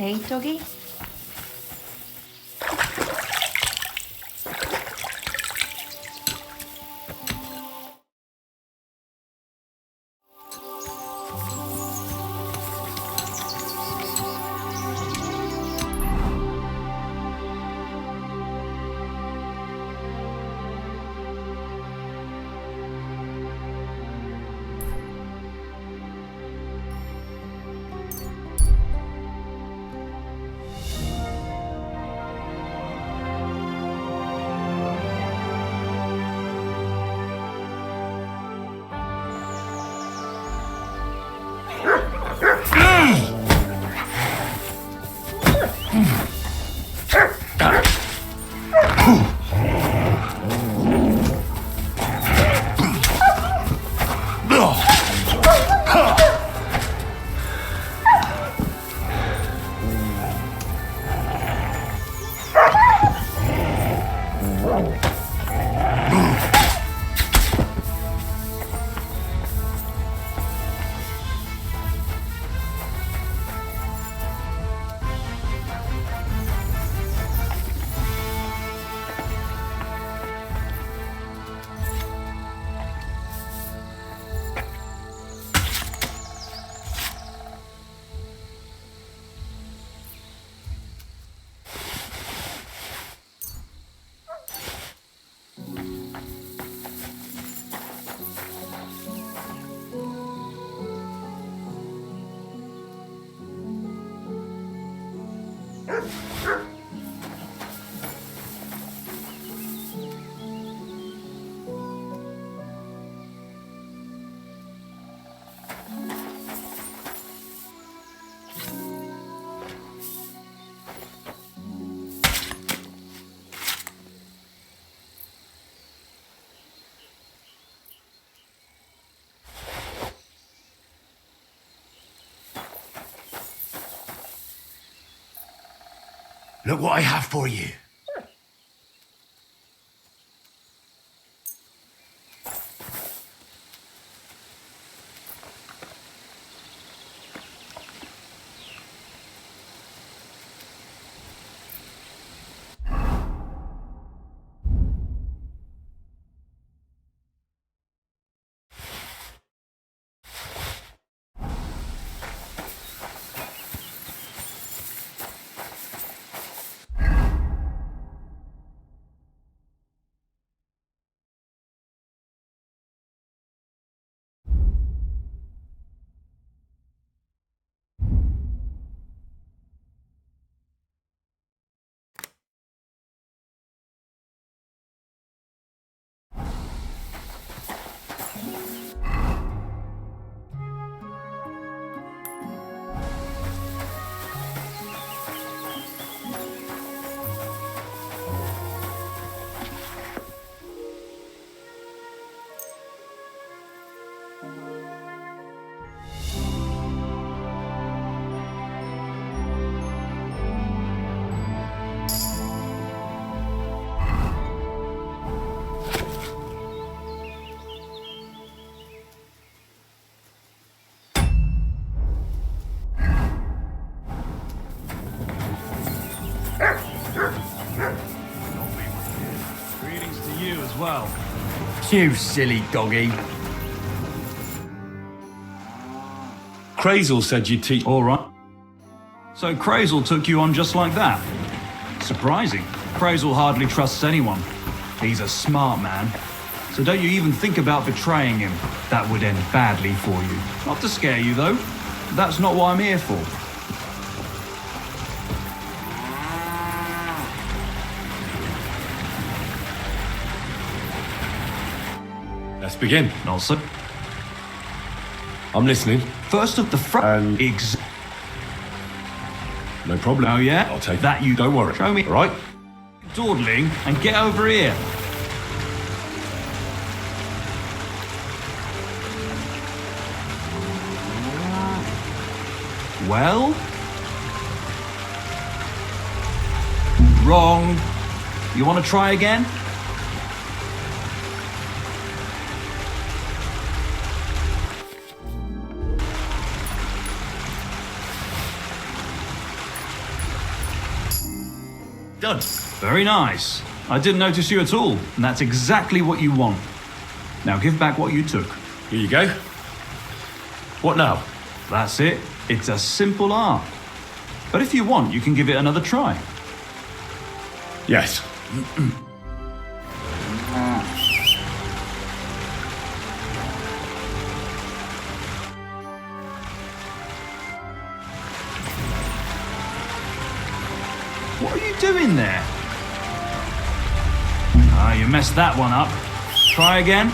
Hey, doggy? Look what I have for you. Greetings to you as well. You silly doggy. Crazel said you'd teach. All right. So Crazel took you on just like that. Surprising. Crazel hardly trusts anyone. He's a smart man. So don't you even think about betraying him. That would end badly for you. Not to scare you, though. That's not what I'm here for. Let's begin. Also, I'm listening. first of the front. No problem. Oh, yeah? I'll take that. You Don't worry. Show me. All right? Dawdling and get over here. Well? Wrong. You want to try again? Done. Very nice. I didn't notice you at all, and that's exactly what you want. Now give back what you took. Here you go. What now? That's it. It's a simple art. But if you want, you can give it another try. Yes. What are you doing there? Ah, you messed that one up. Try again.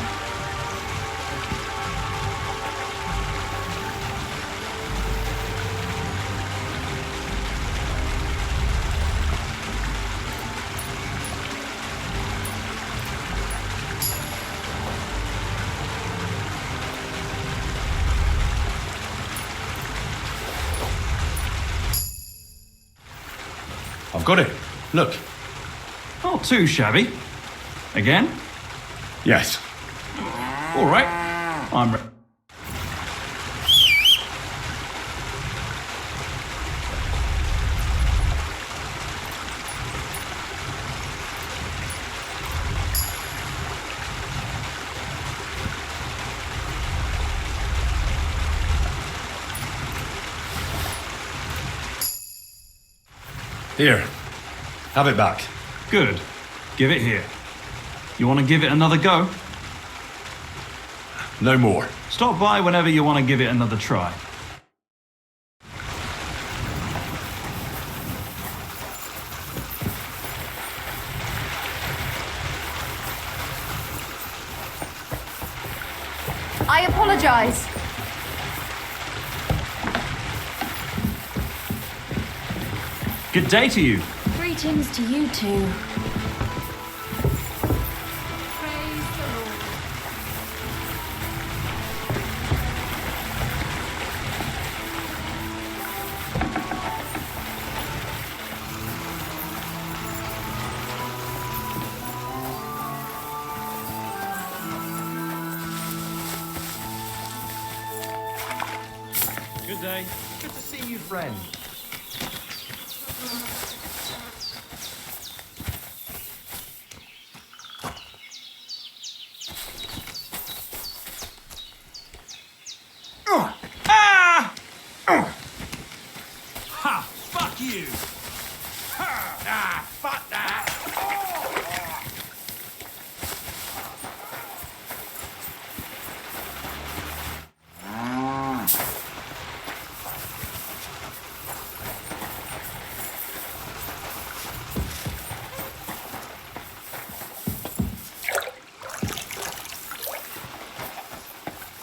I've got it. Look. Not too shabby. Again? Yes. All right. I'm ready. Here. Have it back. Good. Give it here. You want to give it another go? No more. Stop by whenever you want to give it another try. I apologize. Good day to you. Greetings to you too. Praise the Lord. Good day. Good to see you, friend. Ha! Fuck you! Fuck that!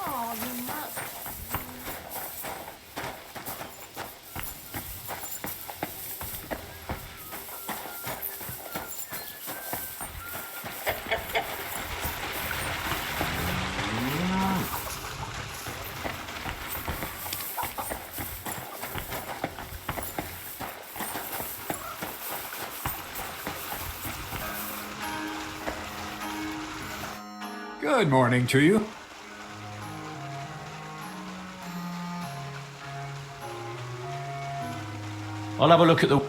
Oh, you must. Good morning to you. I'll have a look at the...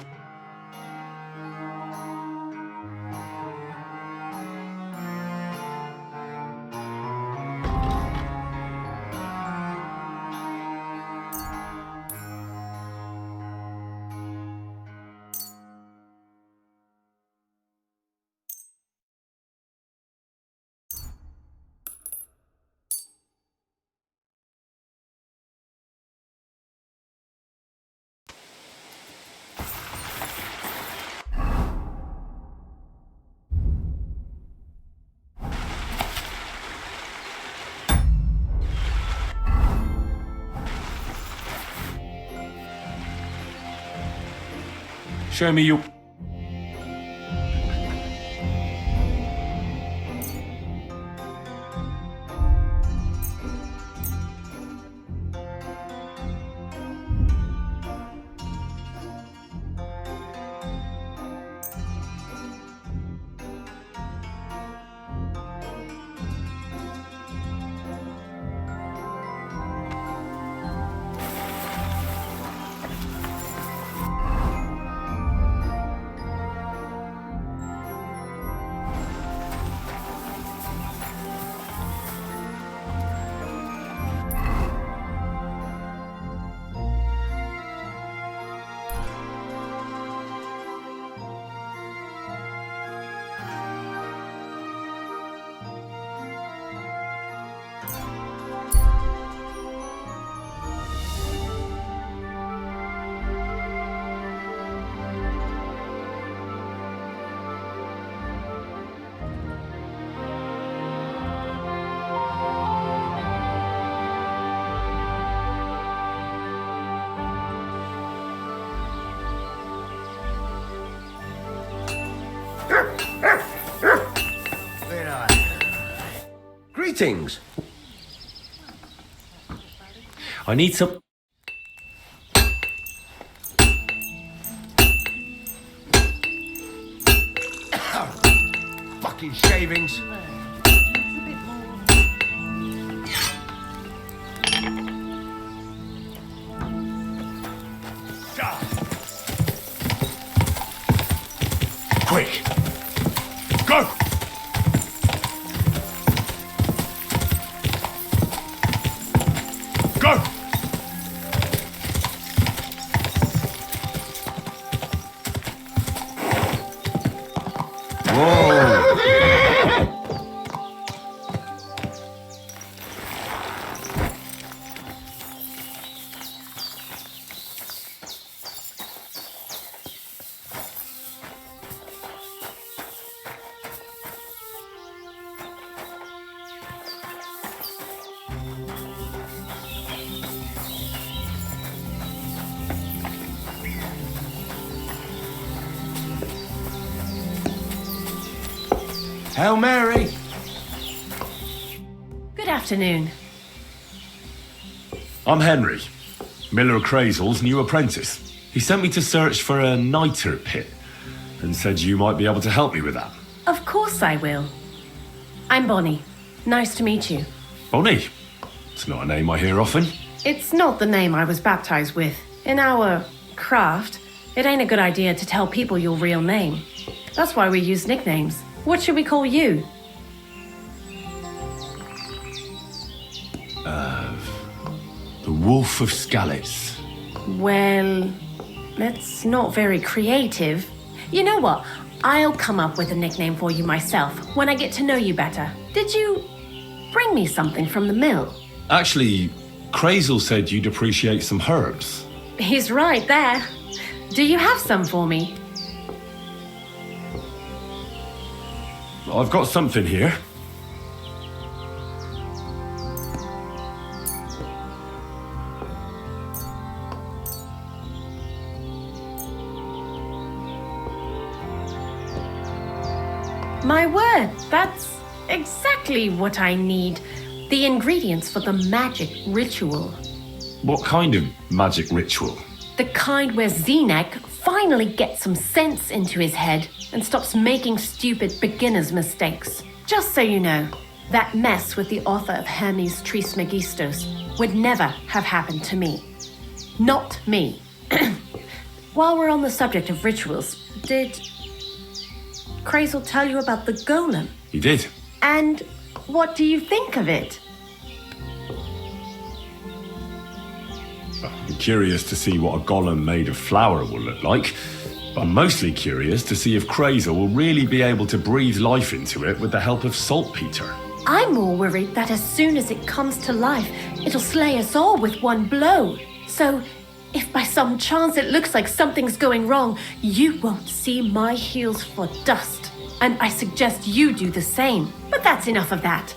Show me you... Greetings. I need some. Fucking shavings. Quick! Go! Go! Hail Mary. Good afternoon. I'm Henry, Miller Crazel's new apprentice. He sent me to search for a niter pit and said you might be able to help me with that. Of course I will. I'm Bonnie. Nice to meet you. Bonnie? It's not a name I hear often. It's not the name I was baptized with. In our craft, it ain't a good idea to tell people your real name. That's why we use nicknames. What should we call you? The Wolf of Skalitz. Well, that's not very creative. You know what? I'll come up with a nickname for you myself when I get to know you better. Did you bring me something from the mill? Actually, Crazel said you'd appreciate some herbs. He's right there. Do you have some for me? I've got something here. My word, that's exactly what I need. The ingredients for the magic ritual. What kind of magic ritual? The kind where Zenek finally gets some sense into his head and stops making stupid beginner's mistakes. Just so you know, that mess with the author of Hermes Trismegistos would never have happened to me. Not me. While we're on the subject of rituals, did Crazel tell you about the golem? He did. And what do you think of it? I'm curious to see what a golem made of flour will look like. I'm mostly curious to see if Crazel will really be able to breathe life into it with the help of saltpeter. I'm more worried that as soon as it comes to life, it'll slay us all with one blow. So, if by some chance it looks like something's going wrong, you won't see my heels for dust. And I suggest you do the same. But that's enough of that.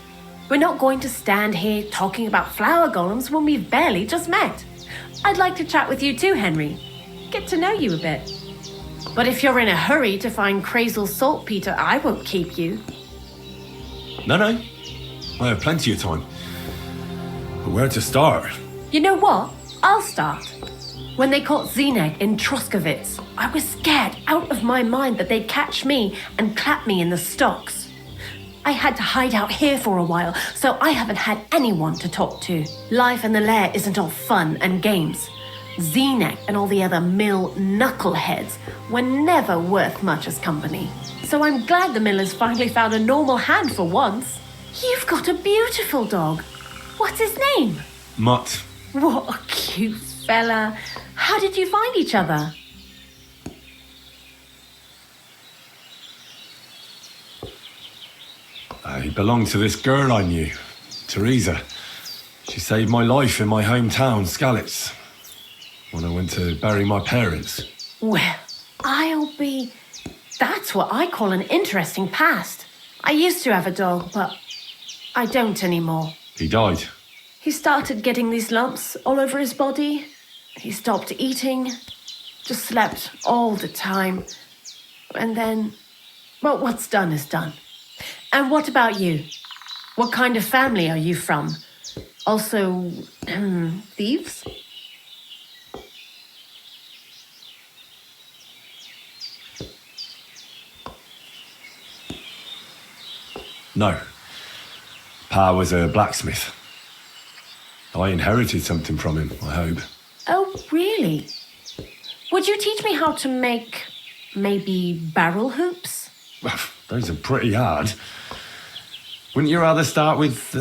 We're not going to stand here talking about flower golems when we've barely just met. I'd like to chat with you too, Henry. Get to know you a bit. But if you're in a hurry to find Crazel's saltpeter, I won't keep you. No. I have plenty of time. But where to start? You know what? I'll start. When they caught Zenek in Troskovitz, I was scared out of my mind that they'd catch me and clap me in the stocks. I had to hide out here for a while, so I haven't had anyone to talk to. Life in the lair isn't all fun and games. Zenek and all the other mill knuckleheads were never worth much as company. So I'm glad the miller's finally found a normal hand for once. You've got a beautiful dog. What's his name? Mutt. What a cute fella. How did you find each other? He belonged to this girl I knew, Teresa. She saved my life in my hometown, Skalitz, when I went to bury my parents. Well, that's what I call an interesting past. I used to have a dog, but I don't anymore. He died. He started getting these lumps all over his body. He stopped eating, just slept all the time. And then Well, what's done is done. And what about you? What kind of family are you from? Also, thieves? No. Pa was a blacksmith. I inherited something from him, I hope. Oh, really? Would you teach me how to make, maybe, barrel hoops? Well, those are pretty hard. Wouldn't you rather start with,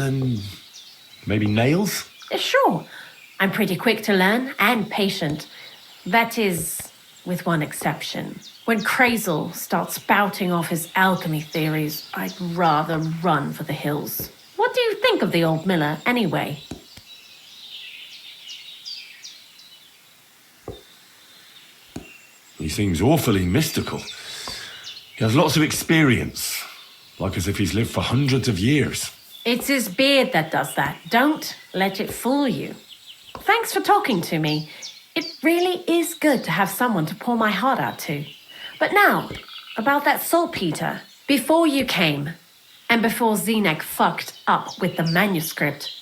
maybe nails? Sure. I'm pretty quick to learn and patient. That is, with one exception. When Crazel starts spouting off his alchemy theories, I'd rather run for the hills. What do you think of the old miller, anyway? He seems awfully mystical. He has lots of experience, like as if he's lived for hundreds of years. It's his beard that does that. Don't let it fool you. Thanks for talking to me. It really is good to have someone to pour my heart out to. But now, about that saltpeter. Before you came, and before Zenek fucked up with the manuscript,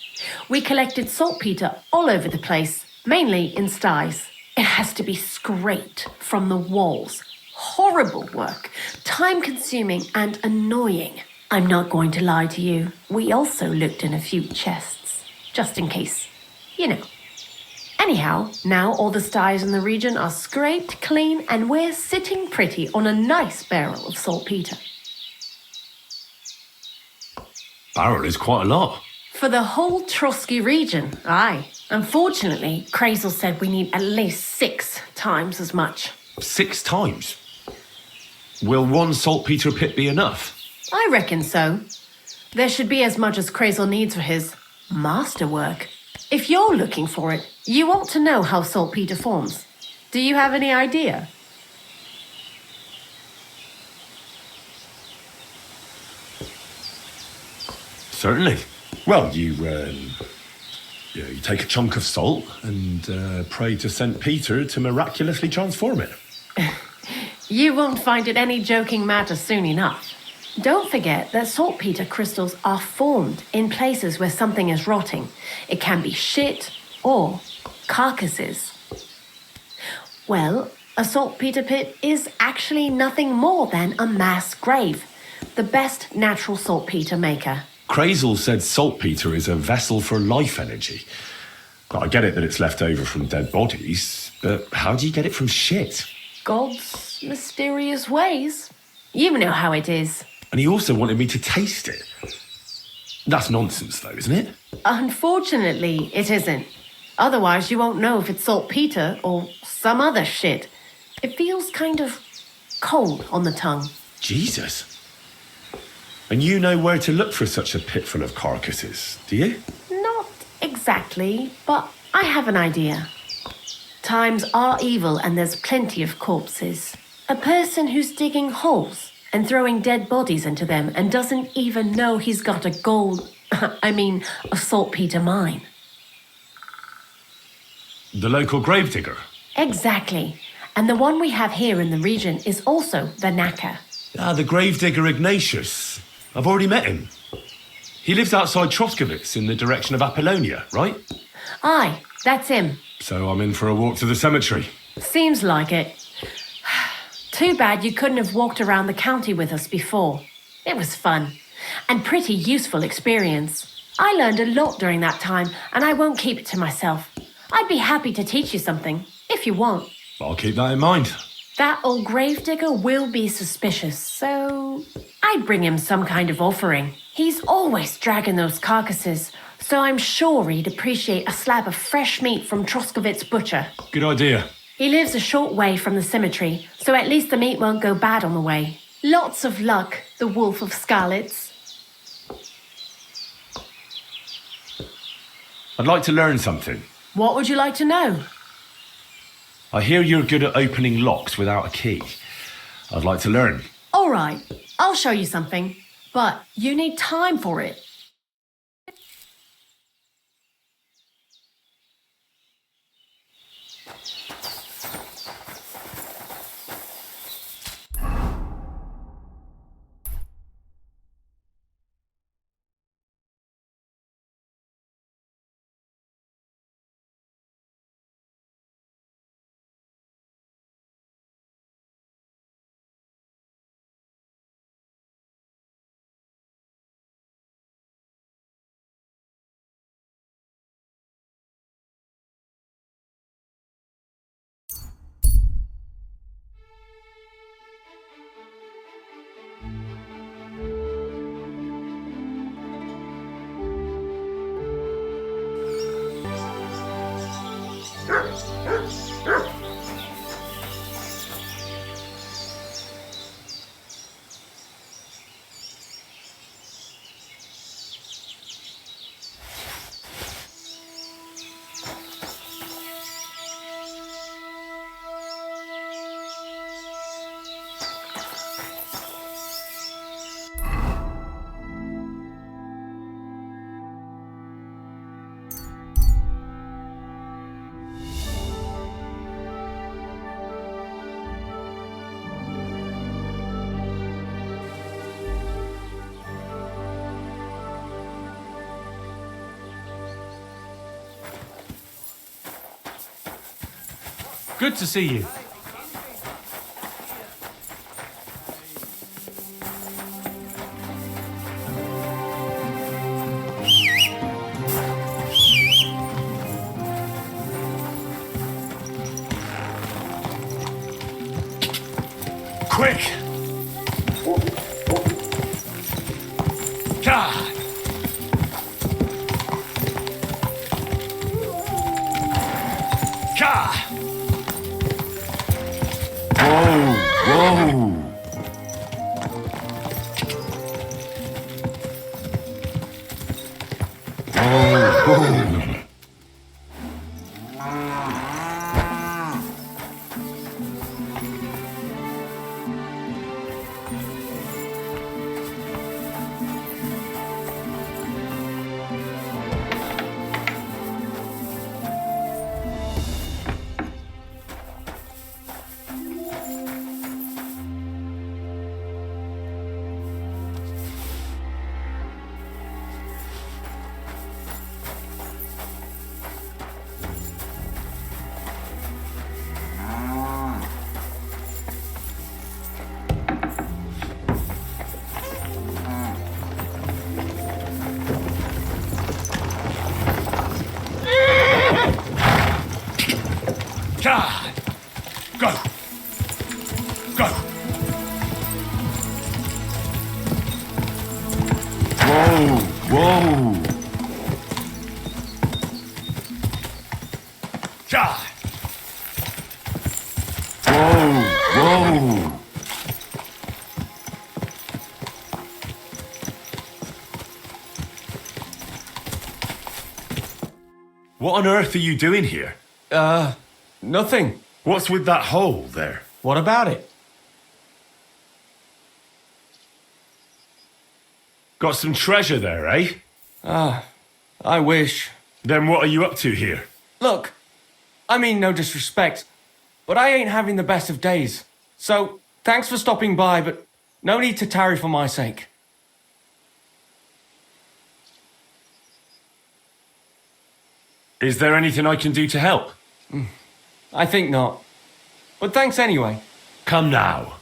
we collected saltpeter all over the place, mainly in sties. It has to be scraped from the walls. Horrible work, time-consuming and annoying. I'm not going to lie to you. We also looked in a few chests, just in case, you know. Anyhow, now all the sties in the region are scraped clean and we're sitting pretty on a nice barrel of saltpeter. Barrel is quite a lot. For the whole Trotsky region, aye. Unfortunately, Crazel said we need at least 6 times as much. 6 times? Will one saltpeter pit be enough? I reckon so. There should be as much as Crazel needs for his masterwork. If you're looking for it, you ought to know how saltpeter forms. Do you have any idea? Certainly. Well, you take a chunk of salt and pray to St. Peter to miraculously transform it. You won't find it any joking matter soon enough. Don't forget that saltpeter crystals are formed in places where something is rotting. It can be shit or carcasses. Well, a saltpeter pit is actually nothing more than a mass grave. The best natural saltpeter maker. Crazel said saltpeter is a vessel for life energy. I get it that it's left over from dead bodies, but how do you get it from shit? God's mysterious ways. You know how it is. And he also wanted me to taste it. That's nonsense, though, isn't it? Unfortunately, it isn't. Otherwise, you won't know if it's saltpeter or some other shit. It feels kind of cold on the tongue. Jesus. And you know where to look for such a pit full of carcasses, do you? Not exactly, but I have an idea. Times are evil and there's plenty of corpses. A person who's digging holes and throwing dead bodies into them and doesn't even know he's got a a saltpeter mine. The local gravedigger? Exactly. And the one we have here in the region is also the knacker. Ah, the gravedigger Ignatius. I've already met him. He lives outside Troskowitz in the direction of Apollonia, right? Aye, that's him. So I'm in for a walk to the cemetery. Seems like it. Too bad you couldn't have walked around the county with us before. It was fun. And pretty useful experience. I learned a lot during that time, and I won't keep it to myself. I'd be happy to teach you something, if you want. I'll keep that in mind. That old gravedigger will be suspicious, so I'd bring him some kind of offering. He's always dragging those carcasses, so I'm sure he'd appreciate a slab of fresh meat from Troskowitz butcher. Good idea. He lives a short way from the cemetery, so at least the meat won't go bad on the way. Lots of luck, the Wolf of Skalitz. I'd like to learn something. What would you like to know? I hear you're good at opening locks without a key. I'd like to learn. All right, I'll show you something, but you need time for it. Good to see you. Quick! God! God! Whoa! Whoa! Whoa! God! Go! Go! Whoa! Whoa! God! Whoa! Whoa! What on earth are you doing here? Nothing. What's with that hole there? What about it? Got some treasure there, eh? I wish. Then what are you up to here? Look, I mean no disrespect, but I ain't having the best of days. So, thanks for stopping by, but no need to tarry for my sake. Is there anything I can do to help? I think not. But thanks anyway. Come now.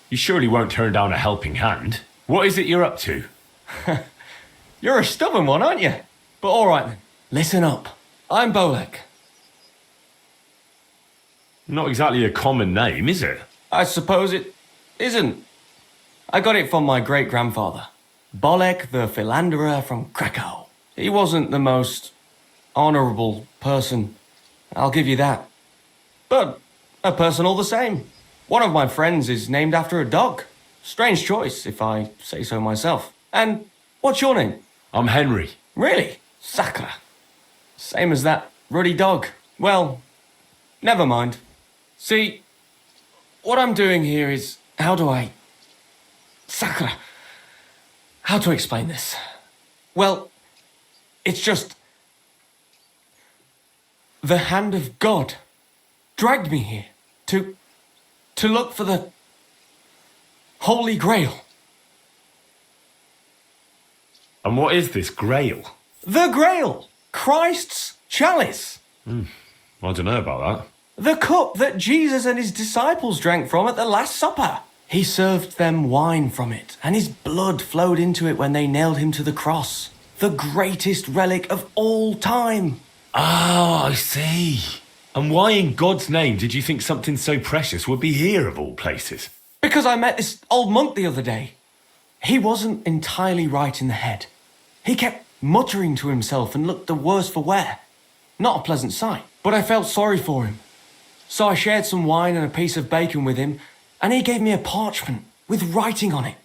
You surely won't turn down a helping hand. What is it you're up to? You're a stubborn one, aren't you? But all right then. Listen up. I'm Bolek. Not exactly a common name, is it? I suppose it isn't. I got it from my great-grandfather, Bolek the Philanderer from Krakow. He wasn't the most honourable person, I'll give you that. But a person all the same. One of my friends is named after a dog. Strange choice, if I say so myself. And what's your name? I'm Henry. Really? Sakra. Same as that ruddy dog. Well, never mind. See, what I'm doing here is, Sakra. How to explain this? Well, it's just... the hand of God dragged me here to look for the Holy Grail. And what is this Grail? The Grail! Christ's chalice! I don't know about The cup that Jesus and his disciples drank from at the Last Supper. He served them wine from it, and his blood flowed into it when they nailed him to the cross. The greatest relic of all time. that. Oh, I see. And why in God's name did you think something so precious would be here of all places? Because I met this old monk the other day. He wasn't entirely right in the head. He kept muttering to himself and looked the worse for wear. Not a pleasant sight, but I felt sorry for him. So I shared some wine and a piece of bacon with him, and he gave me a parchment with writing on it.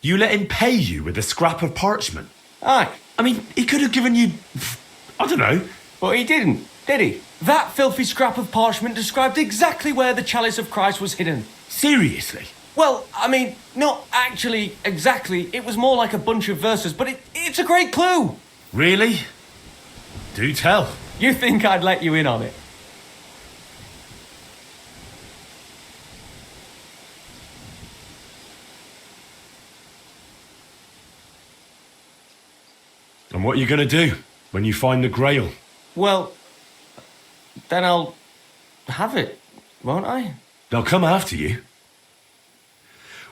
You let him pay you with a scrap of parchment? Aye, I mean, he could have given you... I don't know. but he didn't, did he? That filthy scrap of parchment described exactly where the chalice of Christ was hidden. Seriously? Well, I mean, not actually exactly. It was more like a bunch of verses, but it's a great clue. Really? Do tell. You think I'd let you in on it? And what are you going to do when you find the Grail? Well, then I'll have it, won't I? They'll come after you.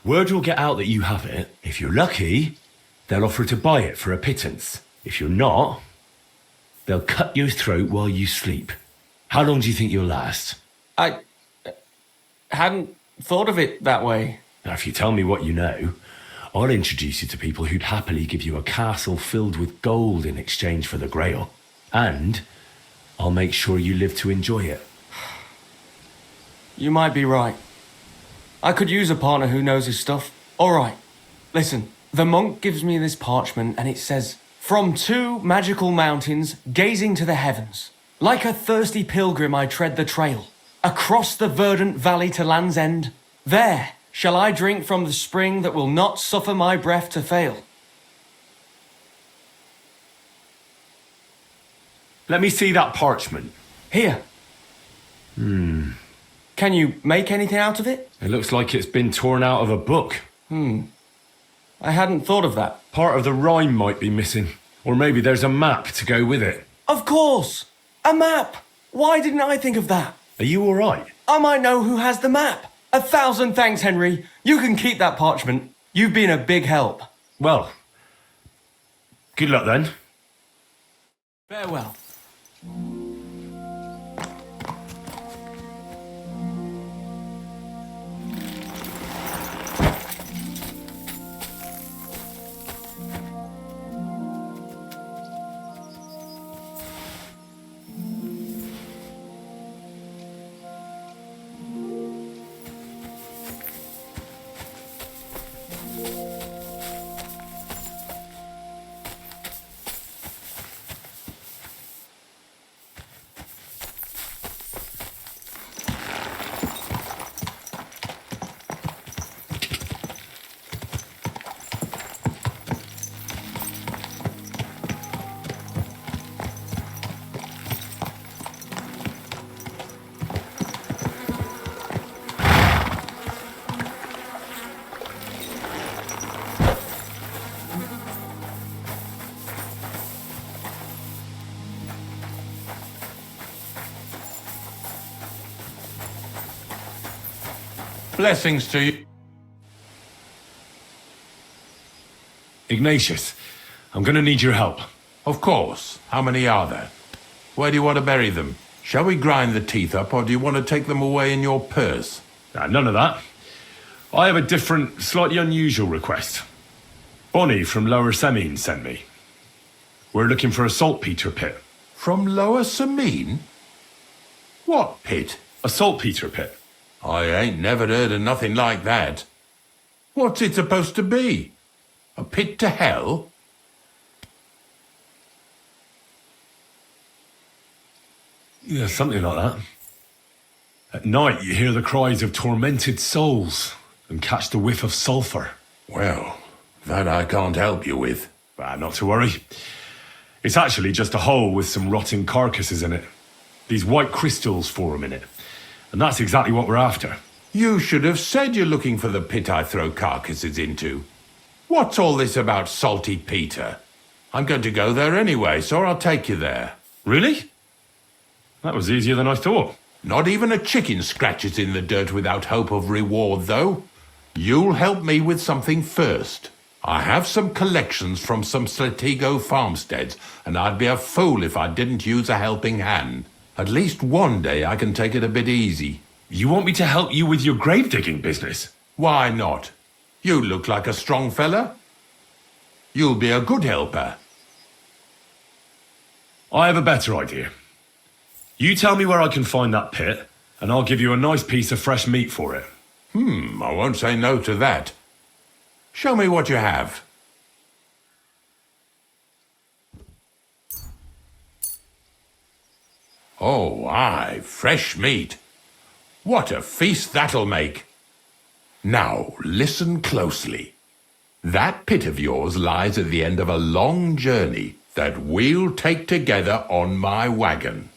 Word will get out that you have it. If you're lucky, they'll offer to buy it for a pittance. If you're not, they'll cut your throat while you sleep. How long do you think you'll last? I hadn't thought of it that way. Now, if you tell me what you know, I'll introduce you to people who'd happily give you a castle filled with gold in exchange for the Grail. And I'll make sure you live to enjoy it. You might be right. I could use a partner who knows his stuff. All right, listen. The monk gives me this parchment and it says, "From 2 magical mountains, gazing to the heavens. Like a thirsty pilgrim I tread the trail. Across the verdant valley to Land's End. There shall I drink from the spring that will not suffer my breath to fail." Let me see that parchment. Here. Can you make anything out of it? It looks like it's been torn out of a book. I hadn't thought of that. Part of the rhyme might be missing. Or maybe there's a map to go with it. Of course! A map! Why didn't I think of that? Are you all right? I might know who has the map. 1,000 thanks, Henry. You can keep that parchment. You've been a big help. Well, good luck then. Farewell. Blessings to you. Ignatius, I'm going to need your help. Of course. How many are there? Where do you want to bury them? Shall we grind the teeth up, or do you want to take them away in your purse? None of that. I have a different, slightly unusual request. Bonnie from Lower Semine sent me. We're looking for a saltpeter pit. From Lower Semine? What pit? A saltpeter pit. I ain't never heard of nothing like that. What's it supposed to be? A pit to hell? Yeah, something like that. At night, you hear the cries of tormented souls and catch the whiff of sulphur. Well, that I can't help you with. Not to worry. It's actually just a hole with some rotting carcasses in it. These white crystals form in it. And that's exactly what we're after. You should have said you're looking for the pit I throw carcasses into. What's all this about Salty Peter? I'm going to go there anyway, so I'll take you there. Really? That was easier than I thought. Not even a chicken scratches in the dirt without hope of reward, though. You'll help me with something first. I have some collections from some Slatigo farmsteads, and I'd be a fool if I didn't use a helping hand. At least one day I can take it a bit easy. You want me to help you with your grave digging business? Why not? You look like a strong fella. You'll be a good helper. I have a better idea. You tell me where I can find that pit, and I'll give you a nice piece of fresh meat for it. I won't say no to that. Show me what you have. Oh, aye, fresh meat. What a feast that'll make. Now, listen closely. That pit of yours lies at the end of a long journey that we'll take together on my wagon.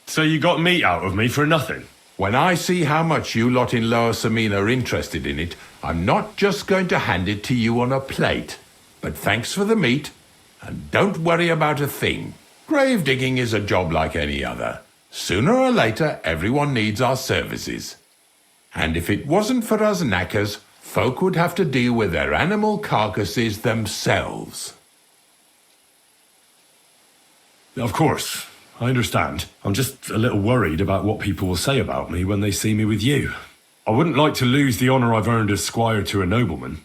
So you got meat out of me for nothing? When I see how much you lot in Lower Semine are interested in it, I'm not just going to hand it to you on a plate. But thanks for the meat, and don't worry about a thing. Grave digging is a job like any other. Sooner or later, everyone needs our services. And if it wasn't for us knackers, folk would have to deal with their animal carcasses themselves. Of course, I understand. I'm just a little worried about what people will say about me when they see me with you. I wouldn't like to lose the honour I've earned as squire to a nobleman.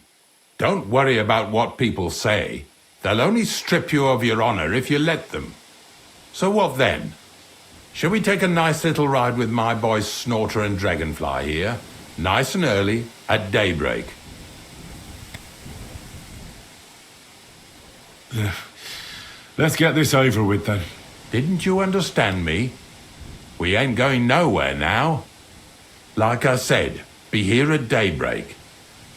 Don't worry about what people say. They'll only strip you of your honour if you let them. So what then? Shall we take a nice little ride with my boys Snorter and Dragonfly here? Nice and early, at daybreak. Let's get this over with then. Didn't you understand me? We ain't going nowhere now. Like I said, be here at daybreak.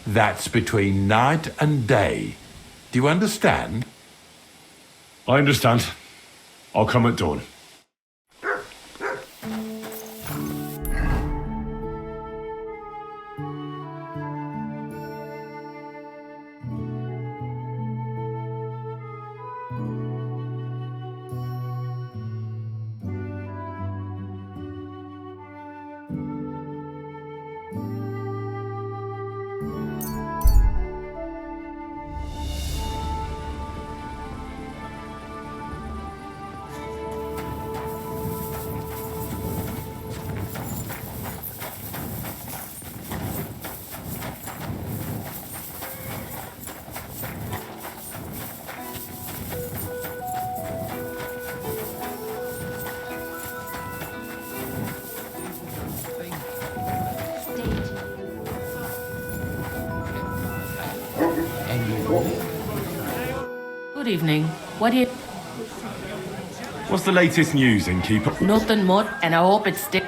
That's between night and day. Do you understand? I understand. I'll come at dawn. Good evening. What do you... What's the latest news, innkeeper? Nothing much, and I hope it's still...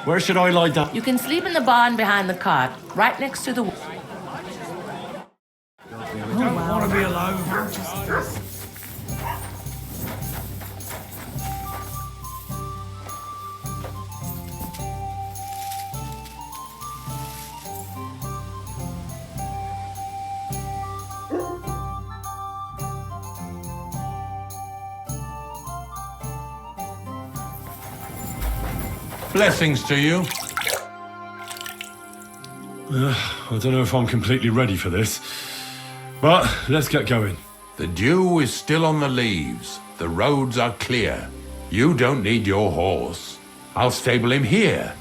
Where should I lie down? You can sleep in the barn behind the cart, right next to the... Don't want to be alone. Blessings to you. I don't know if I'm completely ready for this. But let's get going. The dew is still on the leaves. The roads are clear. You don't need your horse. I'll stable him here.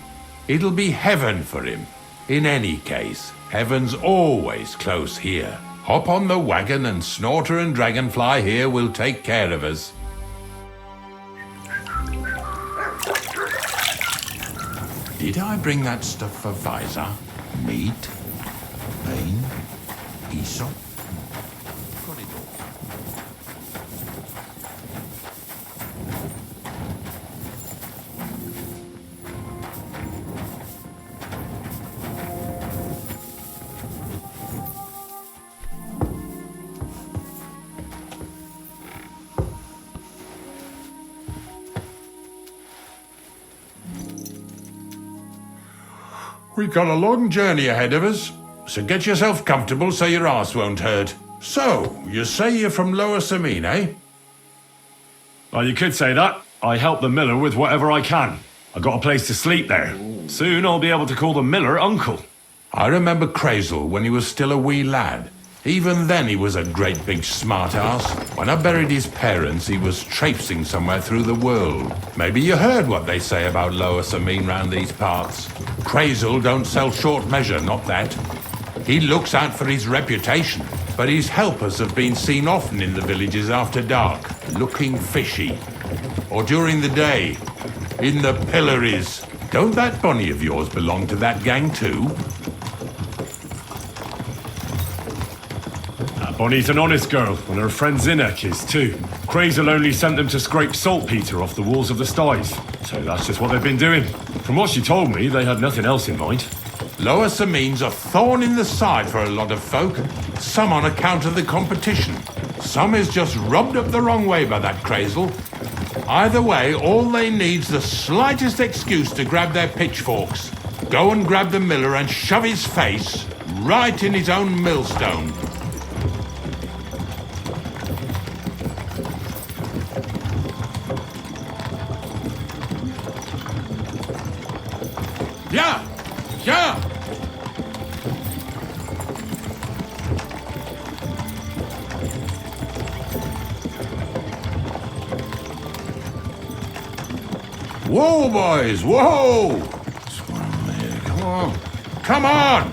It'll be heaven for him. In any case, heaven's always close here. Hop on the wagon and Snorter and Dragonfly here will take care of us. Did I bring that stuff for Visor? Meat? Bane? Aesop? Got it all. We've got a long journey ahead of us, so get yourself comfortable so your arse won't hurt. So, you say you're from Lower Samine, eh? Well, you could say that. I help the miller with whatever I can. I got a place to sleep there. Soon I'll be able to call the miller uncle. I remember Crazel when he was still a wee lad. Even then he was a great big smart-ass. When I buried his parents, he was traipsing somewhere through the world. Maybe you heard what they say about Lower Samine round these parts. Crazel don't sell short measure, not that. He looks out for his reputation, but his helpers have been seen often in the villages after dark, looking fishy. Or during the day, in the pillories. Don't that bunny of yours belong to that gang too? Bonnie's an honest girl, and her friend Zinek is too. Crazel only sent them to scrape saltpeter off the walls of the sties, so that's just what they've been doing. From what she told me, they had nothing else in mind. Lower Samine's a thorn in the side for a lot of folk, some on account of the competition. Some is just rubbed up the wrong way by that Crazel. Either way, all they need's the slightest excuse to grab their pitchforks, go and grab the miller and shove his face right in his own millstone. Yeah! Yeah! Whoa, boys! Whoa! Come on! Come on!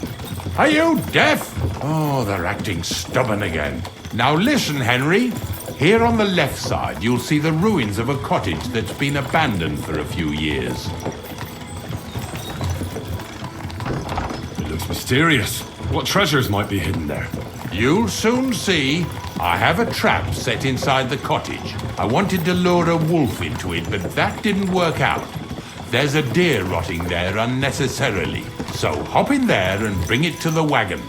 Are you deaf? Oh, they're acting stubborn again. Now listen, Henry. Here on the left side, you'll see the ruins of a cottage that's been abandoned for a few years. It looks mysterious. What treasures might be hidden there? You'll soon see. I have a trap set inside the cottage. I wanted to lure a wolf into it, but that didn't work out. There's a deer rotting there unnecessarily. So hop in there and bring it to the wagon.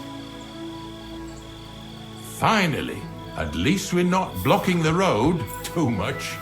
Finally, at least we're not blocking the road too much.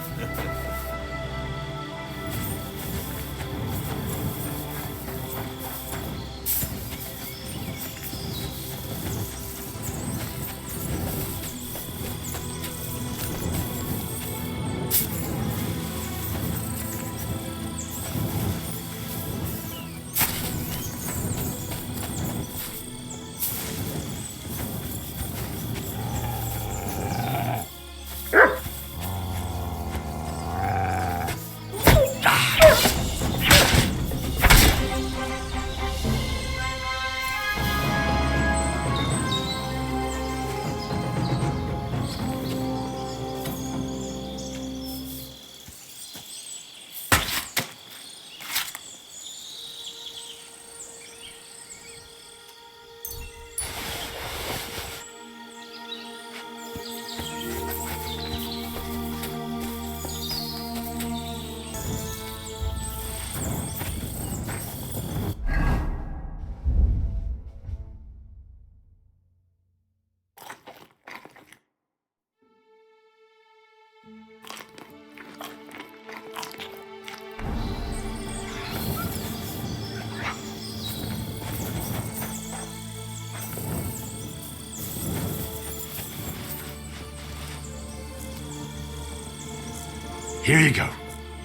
Here you go.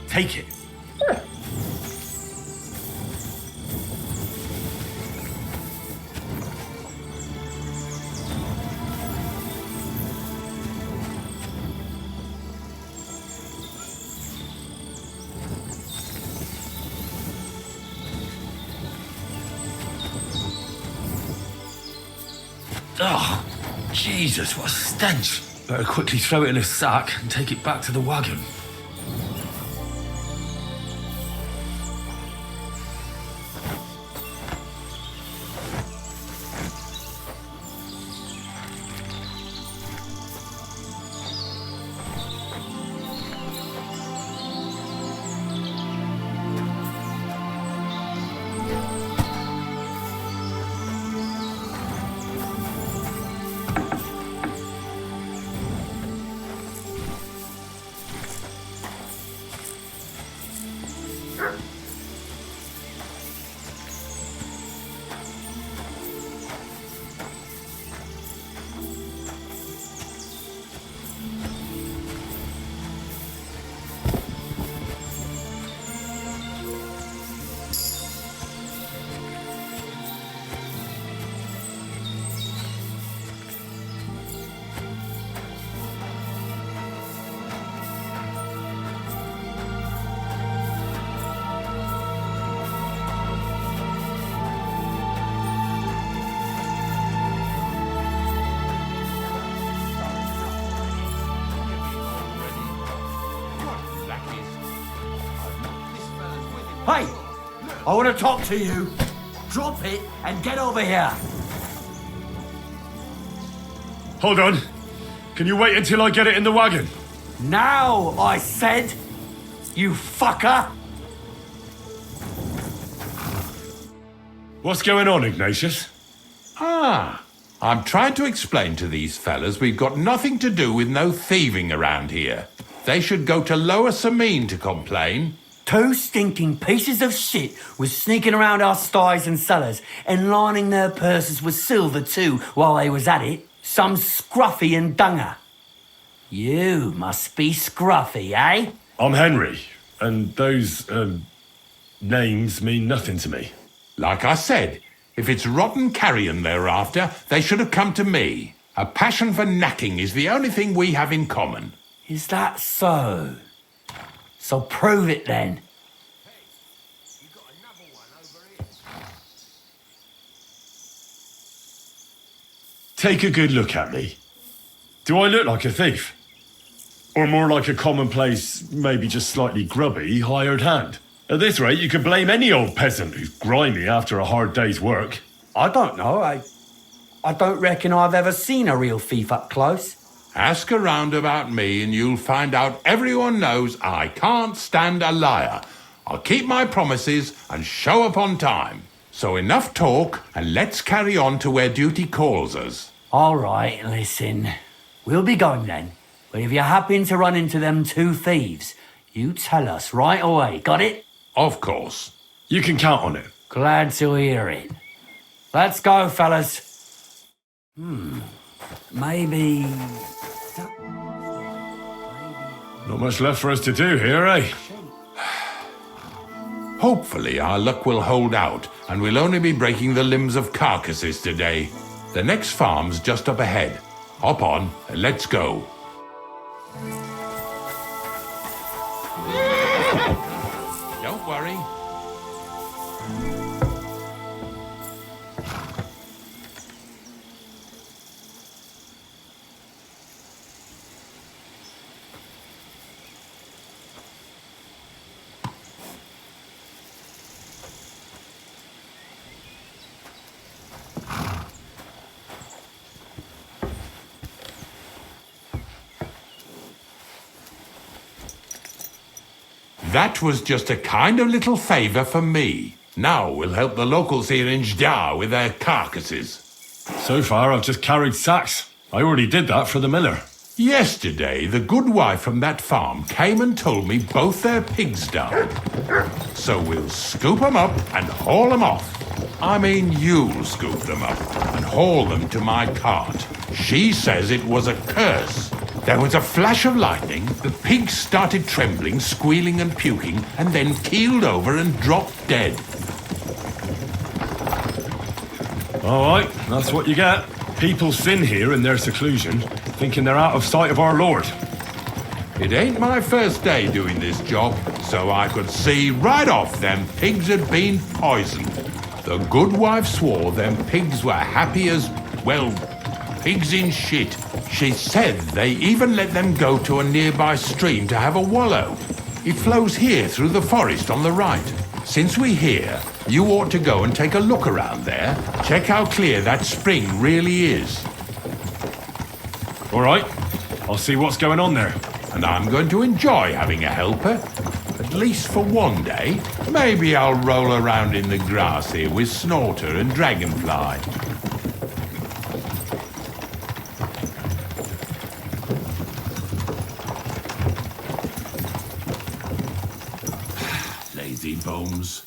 Take it. Oh, Jesus, what a stench. Better quickly throw it in a sack and take it back to the wagon. Hey! I want to talk to you. Drop it and get over here. Hold on. Can you wait until I get it in the wagon? Now, I said. You fucker. What's going on, Ignatius? I'm trying to explain to these fellas we've got nothing to do with no thieving around here. They should go to Lower Samine to complain. Two stinking pieces of shit was sneaking around our sties and cellars and lining their purses with silver too while they was at it. Some scruffy and dunger. You must be scruffy, eh? I'm Henry, and those, names mean nothing to me. Like I said, if it's rotten carrion they're after, they should have come to me. A passion for knacking is the only thing we have in common. Is that so? So prove it then. Take a good look at me. Do I look like a thief? Or more like a commonplace, maybe just slightly grubby, hired hand? At this rate, you could blame any old peasant who's grimy after a hard day's work. I don't know. I don't reckon I've ever seen a real thief up close. Ask around about me and you'll find out everyone knows I can't stand a liar. I'll keep my promises and show up on time. So enough talk and let's carry on to where duty calls us. All right, listen. We'll be going then. But if you happen to run into them two thieves, you tell us right away. Got it? Of course. You can count on it. Glad to hear it. Let's go, fellas. Maybe... Not much left for us to do here, eh? Hopefully our luck will hold out and we'll only be breaking the limbs of carcasses today. The next farm's just up ahead. Hop on and let's go. Don't worry. That was just a kind of little favour for me. Now we'll help the locals here in Jdar with their carcasses. So far, I've just carried sacks. I already did that for the miller. Yesterday, the good wife from that farm came and told me both their pigs died. So we'll scoop them up and haul them off. I mean, you'll scoop them up and haul them to my cart. She says it was a curse. There was a flash of lightning, the pigs started trembling, squealing and puking, and then keeled over and dropped dead. All right, that's what you get. People sin here in their seclusion, thinking they're out of sight of our Lord. It ain't my first day doing this job, so I could see right off them pigs had been poisoned. The good wife swore them pigs were happy as, well, pigs in shit. She said they even let them go to a nearby stream to have a wallow. It flows here through the forest on the right. Since we're here, you ought to go and take a look around there. Check how clear that spring really is. All right, I'll see what's going on there. And I'm going to enjoy having a helper. At least for one day. Maybe I'll roll around in the grass here with Snorter and Dragonfly. Lazy bones.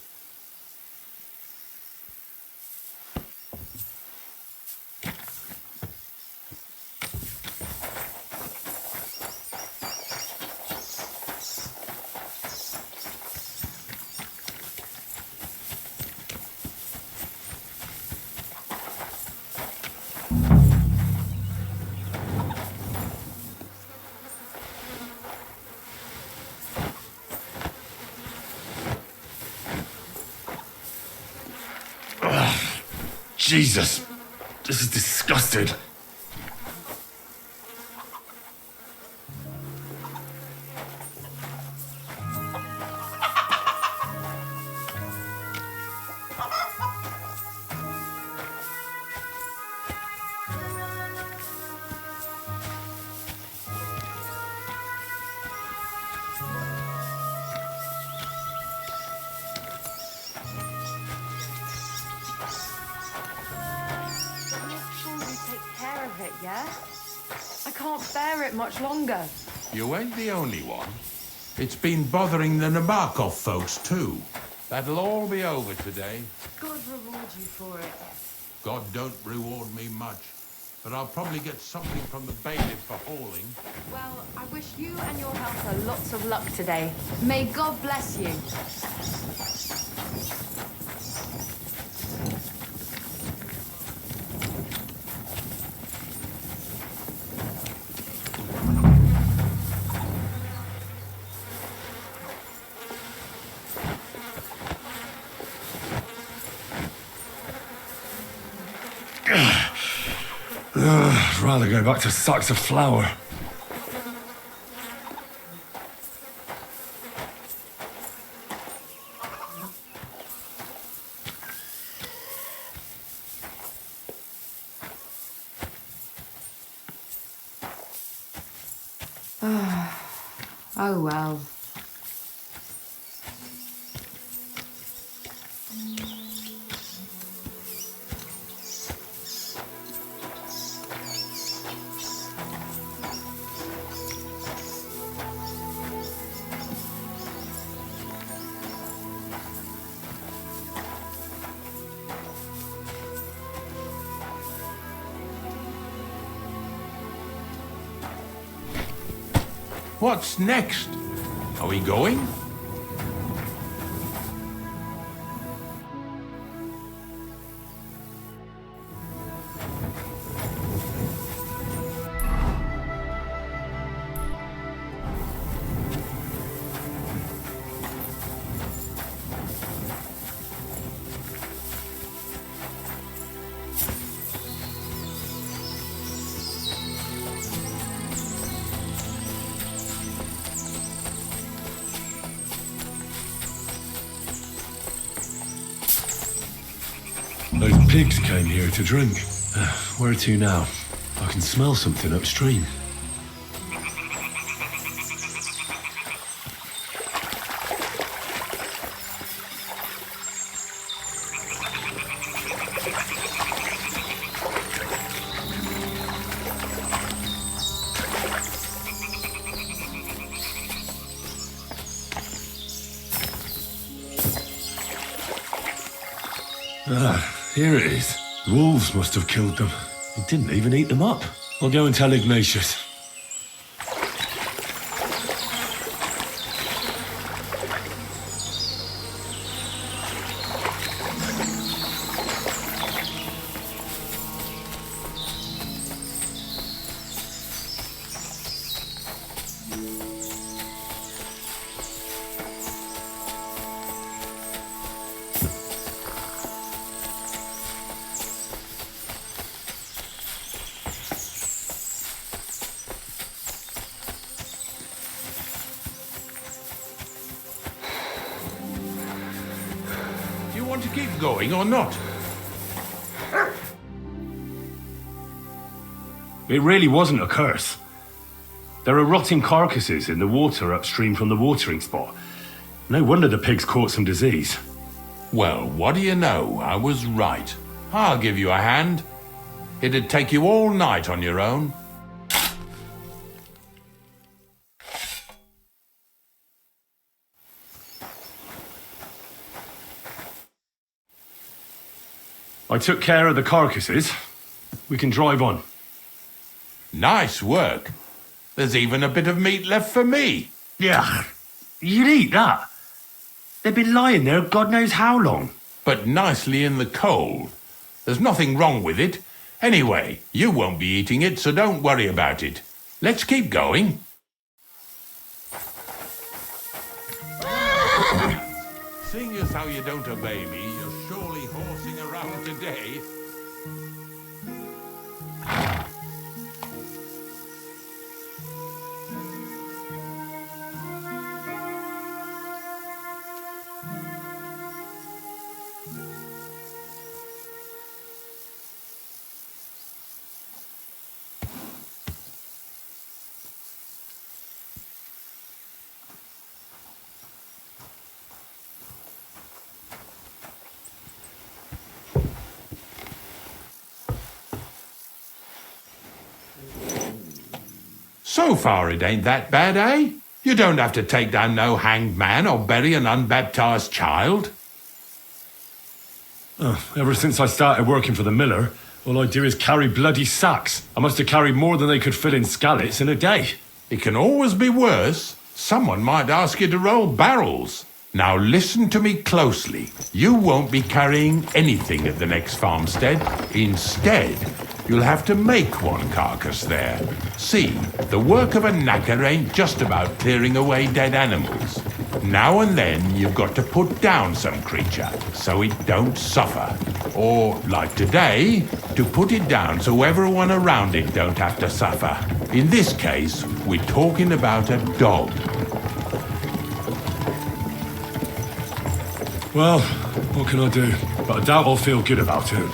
Jesus, this is disgusting. Yeah? I can't bear it much longer. You ain't the only one. It's been bothering the Nabokov folks too. That'll all be over today. God reward you for it. God don't reward me much, but I'll probably get something from the bailiff for hauling. Well, I wish you and your helper lots of luck today. May God bless you. rather go back to sacks of flour. Oh well. What's next? Are we going? Those pigs came here to drink. Where to now? I can smell something upstream. Here it is. Wolves must have killed them. It didn't even eat them up. I'll go and tell Ignatius. Want to keep going or not? It really wasn't a curse. There are rotting carcasses in the water upstream from the watering spot. No wonder the pigs caught some disease. Well, what do you know? I was right. I'll give you a hand. It'd take you all night on your own. I took care of the carcasses. We can drive on. Nice work. There's even a bit of meat left for me. Yeah, you'd eat that. They've been lying there God knows how long. But nicely in the cold. There's nothing wrong with it. Anyway, you won't be eating it, so don't worry about it. Let's keep going. Seeing as how you don't obey me, you're surely horsing around today. So far it ain't that bad, eh? You don't have to take down no hanged man or bury an unbaptized child. Ever since I started working for the miller, all I do is carry bloody sacks. I must have carried more than they could fill in skallets in a day. It can always be worse. Someone might ask you to roll barrels. Now listen to me closely. You won't be carrying anything at the next farmstead. Instead, you'll have to make one carcass there. See, the work of a knacker ain't just about clearing away dead animals. Now and then you've got to put down some creature so it don't suffer. Or, like today, to put it down so everyone around it don't have to suffer. In this case, we're talking about a dog. Well, what can I do? But I doubt I'll feel good about it.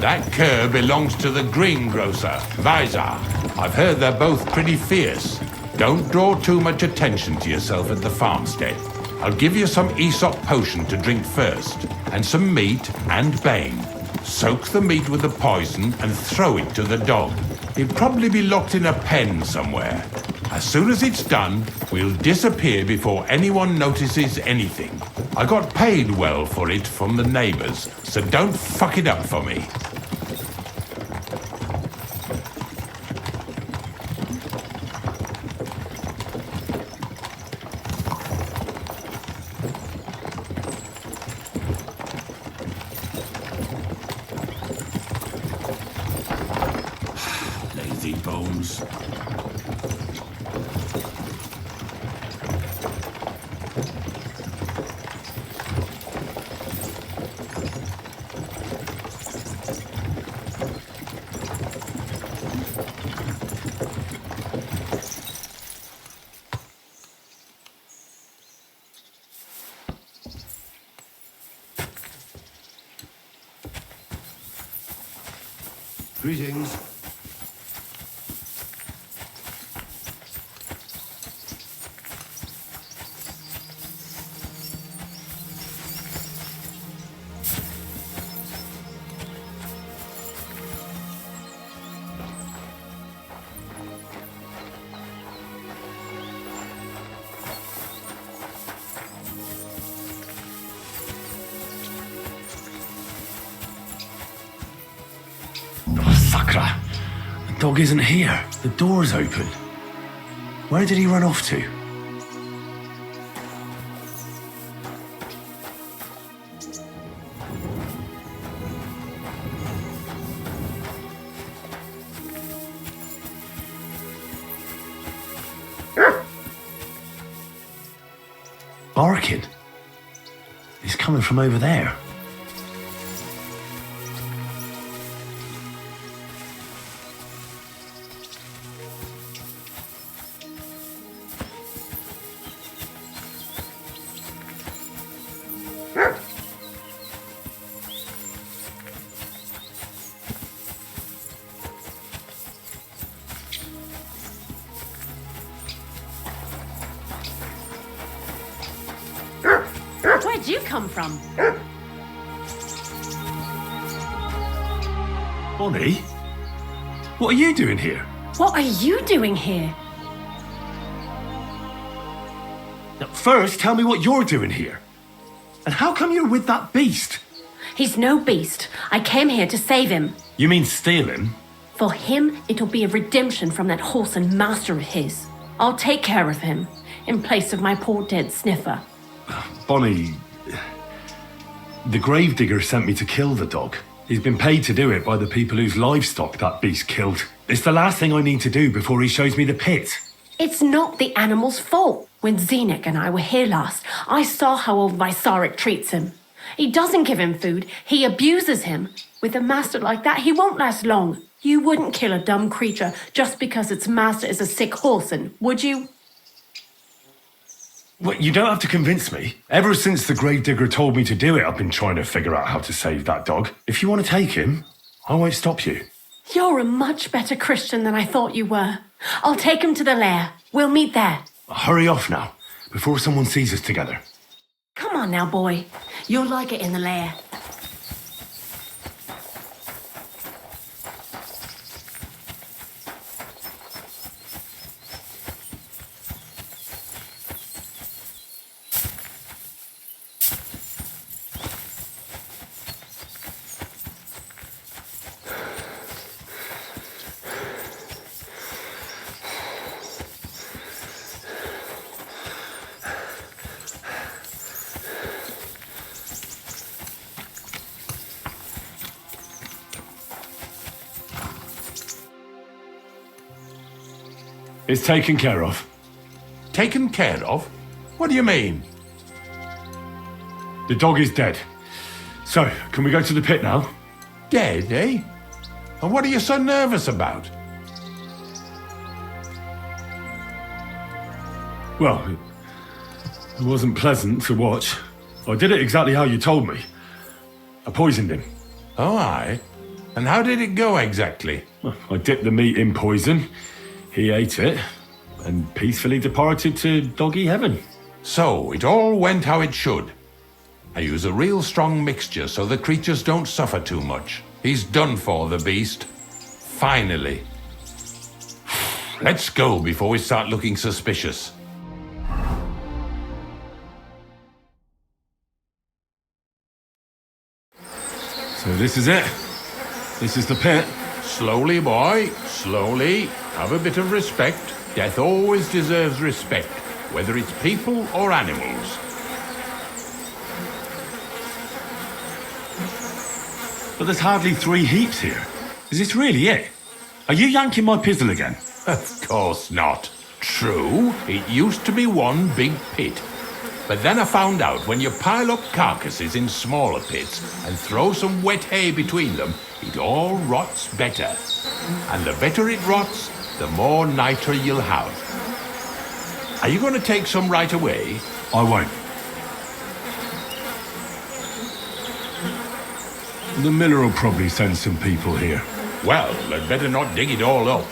That cur belongs to the greengrocer, Vizar. I've heard they're both pretty fierce. Don't draw too much attention to yourself at the farmstead. I'll give you some Aesop potion to drink first, and some meat and bane. Soak the meat with the poison and throw it to the dog. It'll probably be locked in a pen somewhere. As soon as it's done, we'll disappear before anyone notices anything. I got paid well for it from the neighbors, so don't fuck it up for me. Lazy bones. Greetings. Sakra! The dog isn't here. The door's open. Where did he run off to? Barking. He's coming from over there. Where'd you come from? Bonnie? What are you doing here? What are you doing here? Now, first, tell me what you're doing here. And how come you're with that beast? He's no beast. I came here to save him. You mean steal him? For him, it'll be a redemption from that horse and master of his. I'll take care of him, in place of my poor dead sniffer. Bonnie, the gravedigger sent me to kill the dog. He's been paid to do it by the people whose livestock that beast killed. It's the last thing I need to do before he shows me the pit. It's not the animal's fault. When Zenek and I were here last, I saw how old Vysarik treats him. He doesn't give him food, he abuses him. With a master like that, he won't last long. You wouldn't kill a dumb creature just because its master is a sick horseman, would you? Well, you don't have to convince me. Ever since the gravedigger told me to do it, I've been trying to figure out how to save that dog. If you want to take him, I won't stop you. You're a much better Christian than I thought you were. I'll take him to the lair. We'll meet there. Hurry off now, before someone sees us together. Come on now, boy. You'll like it in the lair. It's taken care of. Taken care of? What do you mean? The dog is dead. So, can we go to the pit now? Dead, eh? And what are you so nervous about? Well, it wasn't pleasant to watch. I did it exactly how you told me. I poisoned him. Oh, aye. And how did it go exactly? I dipped the meat in poison. He ate it and peacefully departed to doggy heaven. So, it all went how it should. I use a real strong mixture so the creatures don't suffer too much. He's done for, the beast. Finally. Let's go before we start looking suspicious. So this is it. This is the pit. Slowly, boy, slowly. Have a bit of respect. Death always deserves respect, whether it's people or animals. But there's hardly 3 heaps here. Is this really it? Are you yanking my pizzle again? Of course not. True, it used to be one big pit. But then I found out when you pile up carcasses in smaller pits and throw some wet hay between them, it all rots better. And the better it rots, the more niter you'll have. Are you going to take some right away? I won't. The miller will probably send some people here. Well, I'd better not dig it all up.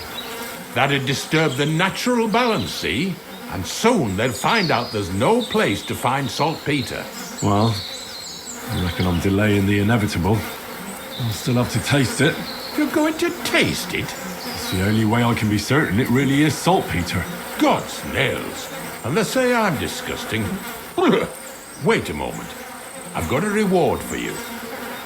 That'd disturb the natural balance, see? And soon they'll find out there's no place to find saltpeter. Well, I reckon I'm delaying the inevitable. I'll still have to taste it. You're going to taste it? It's the only way I can be certain it really is saltpeter. God's nails. And they say I'm disgusting. Wait a moment. I've got a reward for you.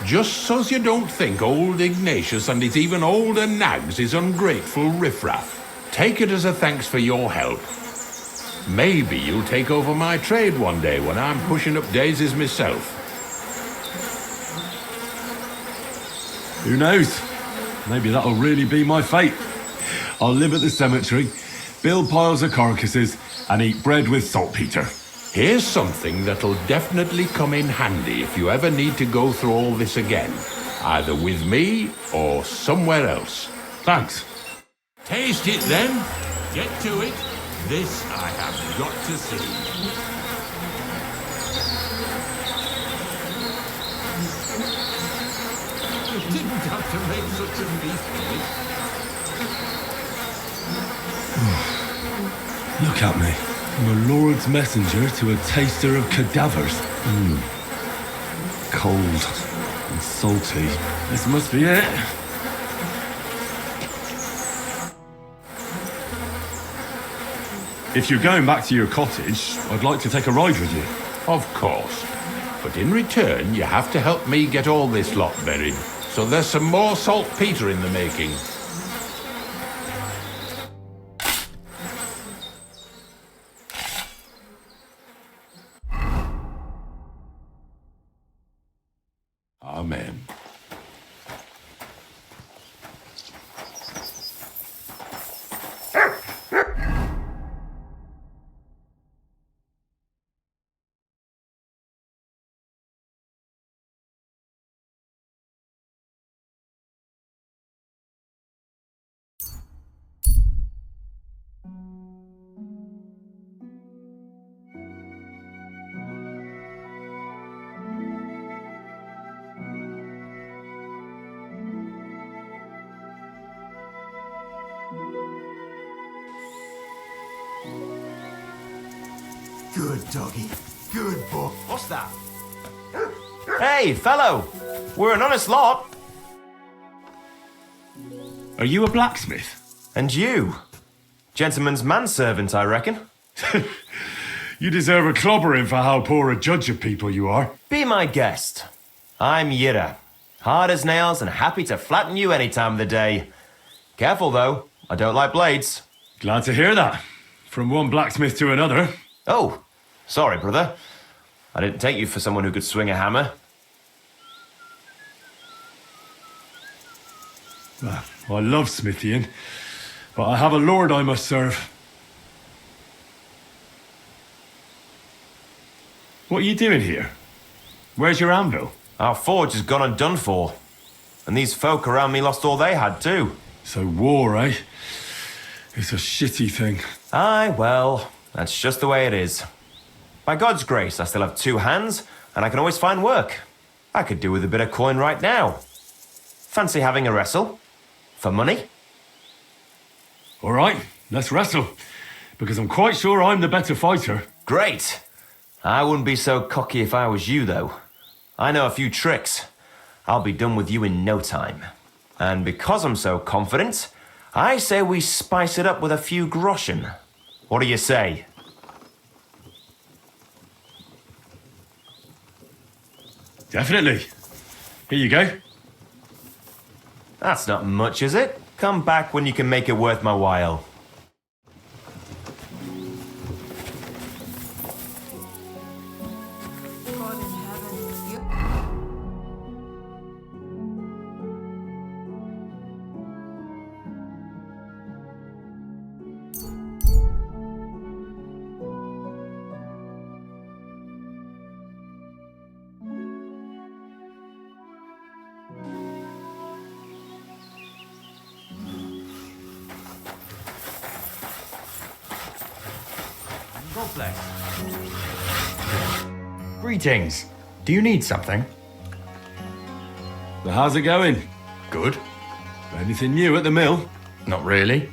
Just so's you don't think old Ignatius and his even older nags is ungrateful riffraff. Take it as a thanks for your help. Maybe you'll take over my trade one day when I'm pushing up daisies myself. Who knows? Maybe that'll really be my fate. I'll live at the cemetery, build piles of carcasses, and eat bread with saltpeter. Here's something that'll definitely come in handy if you ever need to go through all this again. Either with me or somewhere else. Thanks. Taste it then. Get to it. This I have got to see. You didn't have to make such a beast of it. Look at me. I'm a Lord's messenger to a taster of cadavers. Cold and salty. This must be it. If you're going back to your cottage, I'd like to take a ride with you. Of course. But in return, you have to help me get all this lot buried. So there's some more saltpeter in the making. Amen. Good doggy. Good boy. What's that? Hey, fellow! We're an honest lot. Are you a blacksmith? And you? Gentleman's manservant, I reckon. You deserve a clobbering for how poor a judge of people you are. Be my guest. I'm Yira. Hard as nails and happy to flatten you any time of the day. Careful, though. I don't like blades. Glad to hear that. From one blacksmith to another. Oh, sorry, brother. I didn't take you for someone who could swing a hammer. I love smithying, but I have a lord I must serve. What are you doing here? Where's your anvil? Our forge is gone and done for. And these folk around me lost all they had too. So war, eh? It's a shitty thing. Aye, well, that's just the way it is. By God's grace, I still have 2 hands, and I can always find work. I could do with a bit of coin right now. Fancy having a wrestle? For money? All right, let's wrestle. Because I'm quite sure I'm the better fighter. Great! I wouldn't be so cocky if I was you, though. I know a few tricks. I'll be done with you in no time. And because I'm so confident, I say we spice it up with a few groschen. What do you say? Definitely. Here you go. That's not much, is it? Come back when you can make it worth my while. God in heaven, you... God bless. Greetings. Do you need something? So how's it going? Good. Anything new at the mill? Not really.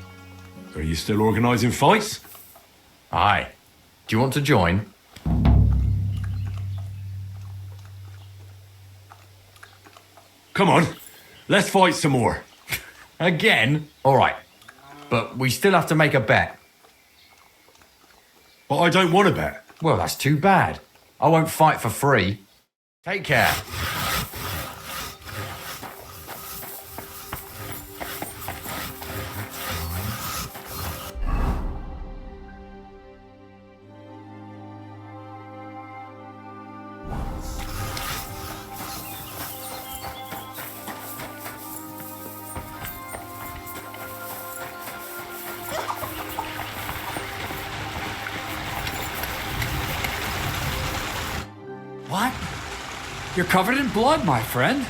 Are you still organising fights? Aye. Do you want to join? Come on, let's fight some more. Again? All right. But we still have to make a bet. But I don't want to bet. Well, that's too bad. I won't fight for free. Take care. What? You're covered in blood, my friend.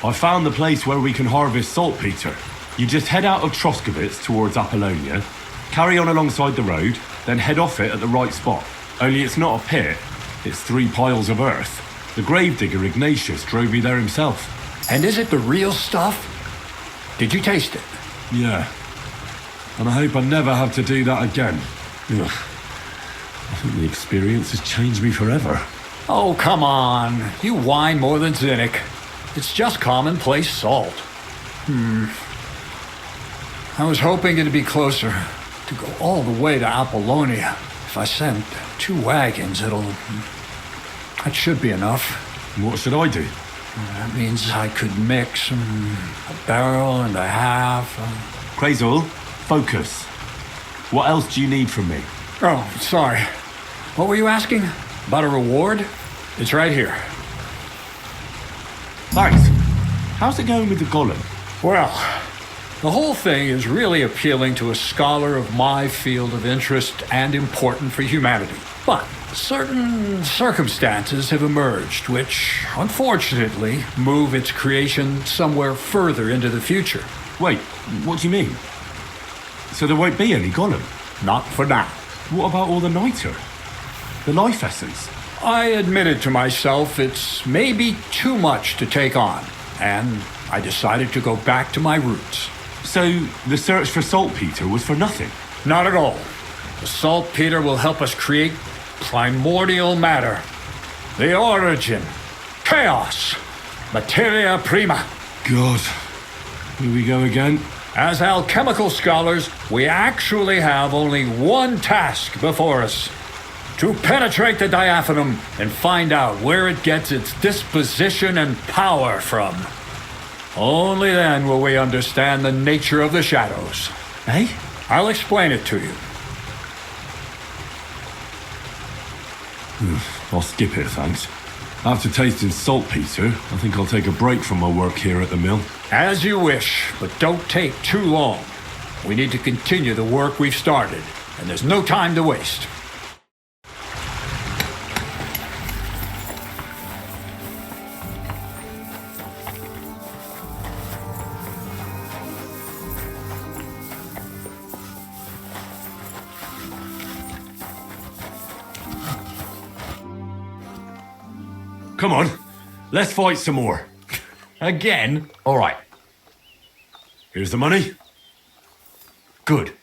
I found the place where we can harvest saltpeter. You just head out of Troskovitz towards Apollonia, carry on alongside the road, then head off it at the right spot. Only it's not a pit, it's 3 piles of earth. The gravedigger Ignatius drove me there himself. And is it the real stuff? Did you taste it? Yeah. And I hope I never have to do that again. Ugh. I think the experience has changed me forever. Oh, come on. You whine more than Zinnik. It's just commonplace salt. I was hoping it'd be closer. To go all the way to Apollonia. If I send 2 wagons, that should be enough. What should I do? That means I could mix a barrel and a half. Crazel, focus. What else do you need from me? Oh, sorry. What were you asking? About a reward? It's right here. Thanks. How's it going with the golem? Well, the whole thing is really appealing to a scholar of my field of interest and important for humanity. But certain circumstances have emerged which, unfortunately, move its creation somewhere further into the future. Wait, what do you mean? So there won't be any golem? Not for now. What about all the niter? The life essence? I admitted to myself it's maybe too much to take on, and I decided to go back to my roots. So the search for saltpeter was for nothing? Not at all. The saltpeter will help us create primordial matter. The origin. Chaos. Materia prima. God. Here we go again. As alchemical scholars, we actually have only one task before us. To penetrate the diaphanum and find out where it gets its disposition and power from. Only then will we understand the nature of the shadows. Eh? I'll explain it to you. I'll skip it, thanks. After tasting saltpeter, I think I'll take a break from my work here at the mill. As you wish, but don't take too long. We need to continue the work we've started, and there's no time to waste. Come on, let's fight some more. Again? All right. Here's the money. Good.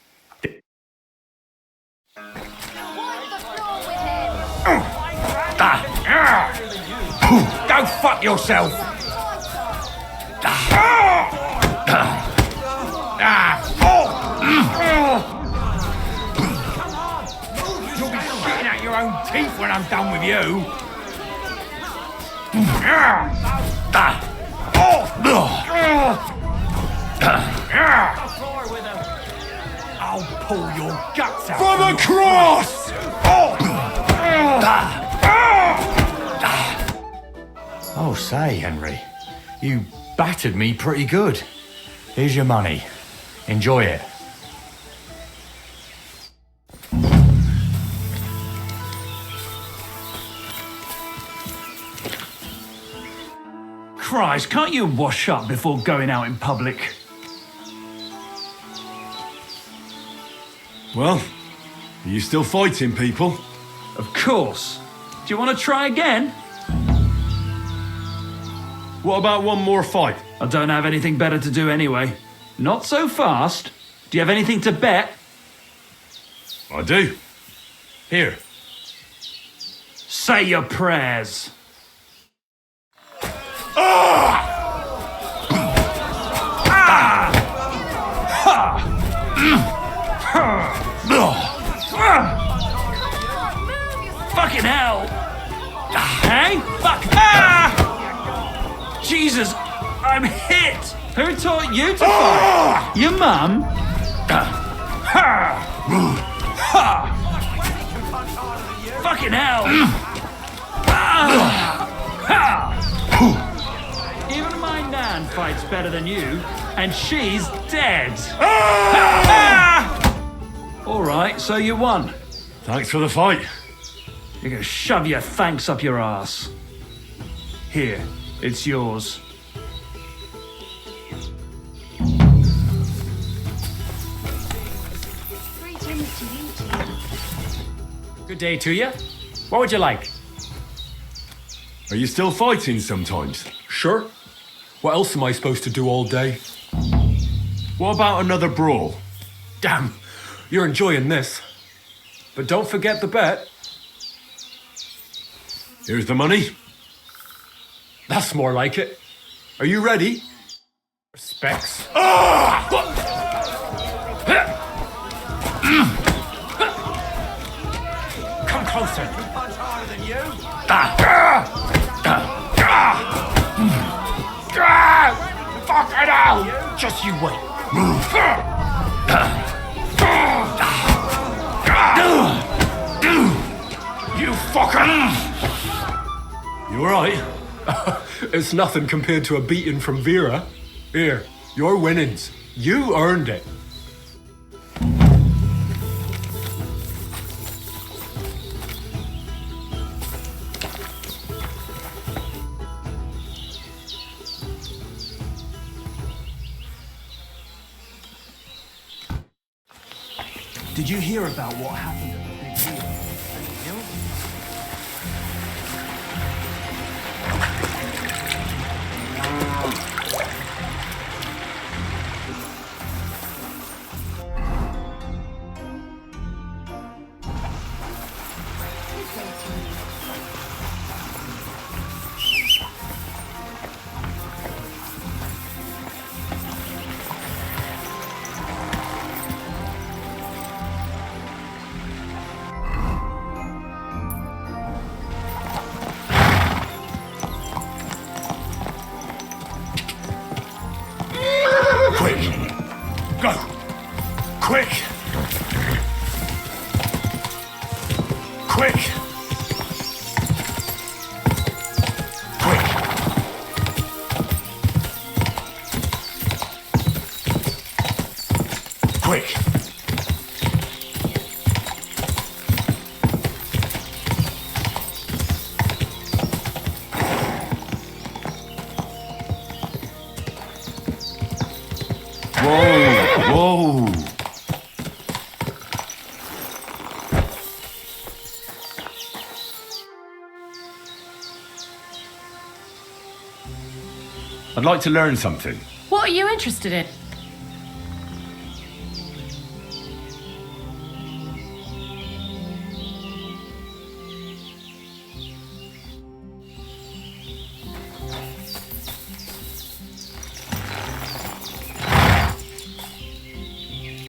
Go fuck yourself! You'll be shitting out your own teeth when I'm done with you. I'll pull your guts out From across! Oh, say, Henry, you battered me pretty good. Here's your money. Enjoy it. Christ, can't you wash up before going out in public? Well, are you still fighting people? Of course. Do you want to try again? What about one more fight? I don't have anything better to do anyway. Not so fast. Do you have anything to bet? I do. Here. Say your prayers. Fucking hell! Hey? Fuck! Ah! Jesus, I'm hit! Who taught you to fight? Your mum? Fucking hell! Even my nan fights better than you, and she's dead. All right, so you won. Thanks for the fight. You're gonna shove your thanks up your ass. Here, it's yours. Good day to you. What would you like? Are you still fighting sometimes? Sure. What else am I supposed to do all day? What about another brawl? Damn, you're enjoying this. But don't forget the bet. Here's the money. That's more like it. Are you ready? Respects. Come closer. Fuck it out! Just you wait. You fucker! You alright? It's nothing compared to a beating from Vera. Here, your winnings. You earned it. Did you hear about what happened at the big wheel? Go! Quick! Quick! Quick! Quick! I'd like to learn something. What are you interested in?